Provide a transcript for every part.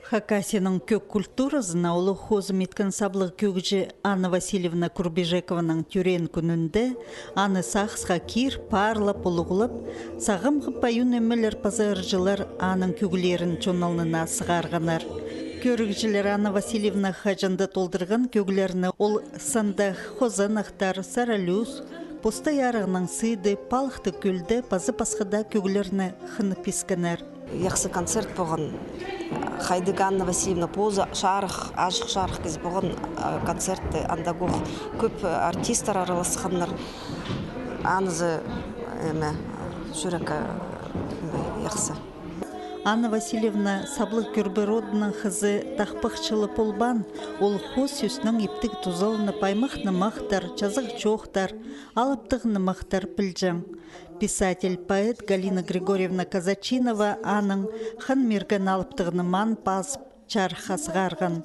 Хакасияның көк культурасына улы хозым еткен саблық көгжі Анна Васильевна Курбежекованың түрен күнінде аны сақсқа кир, парлап, ұлығылып, сағымғы паюн өмілер пазаржылар аның көгілерін чоналына сығарғанар. Көрігжілер Анна Васильевна хажында толдырған көгілеріні ол сандақ, хозанақтар, саралюз, поста ярығының сыйды, палықты көлді, пазы пасқыда көгілеріні хыны пескенер. Яқсы концерт болған. Хайдык Анна Васильевна поза шарық, ашық шарық кез болған концертті андағық көп артистар араласқанлар. Анызы жүрек яқсы. Анна Васильевна саблық көрберодының қызы тақпықшылы полбан, ол қос үснің ептік тұзалыны паймақны мақтар, жазық чоқтар, алыптығыны мақтар пілжің. Писатель, поэт Галина Григорьевна Казачинова аның хан мерген алыптығыны ман пазып, чархасғарған.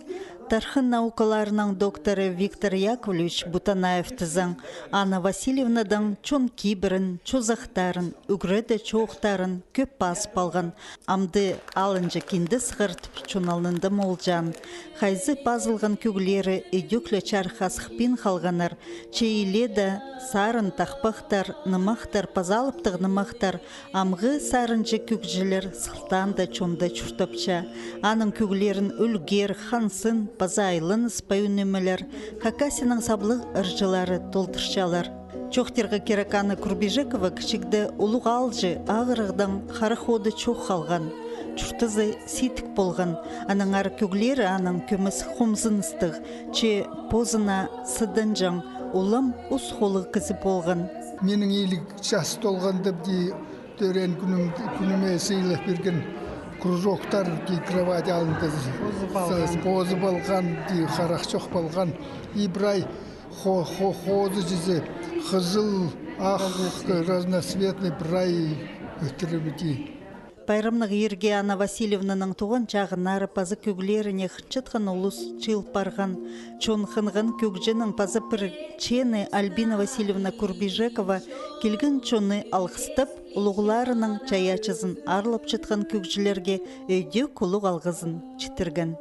Тархын наукаларының докторы Виктор Яковлевич Бутанаев тізің Анна Васильевнадан чон кибірін, чозақтарын, үгіреді чоқтарын көп басып алған. Амды алынжы кенді сығыртып чоналынды молжан. Хайзы пазылған көгілері едеклі чархасықпен қалғанар. Чейледі сарын тақпақтар, нымақтар, пазалыптық нымақтар. Амғы сарынжы көгжілер сылтанда чонда чұртапча. Аның көгілерін үлгер, хансын, пазайлын спайунемелер, Хакасияның саблық ыржылары толтыршалар. Чоқтерға керек Анна Курбежекова кішікді ұлық алжы ағырығдан қарықоды чоқ қалған. Чұртызы сетік болған. Аның ары көгілері аның көміс хомзыныстық, че позына сыдынжан, ұлым ұс қолы кізі болған. Менің елік жас толғанды төрен күніме сыйлық берген кружоктар кровать алынды, позы болған, қарақ жоқ болған, ибрай хозы жүзі, қызыл, ақ, разноцветный брай өтірімді. Байрамнық ерге Анна Васильевнаның туған жағынары пазы көгілеріне қырчытқан ұлыс чыл барған. Чон қынған көгжінің пазы пір чені Альбина Васильевна Курбежекова келген чоны алғыстып, ұлығыларының чаячызын арлып чытқан көгжілерге өйде құлық алғызын чітірген.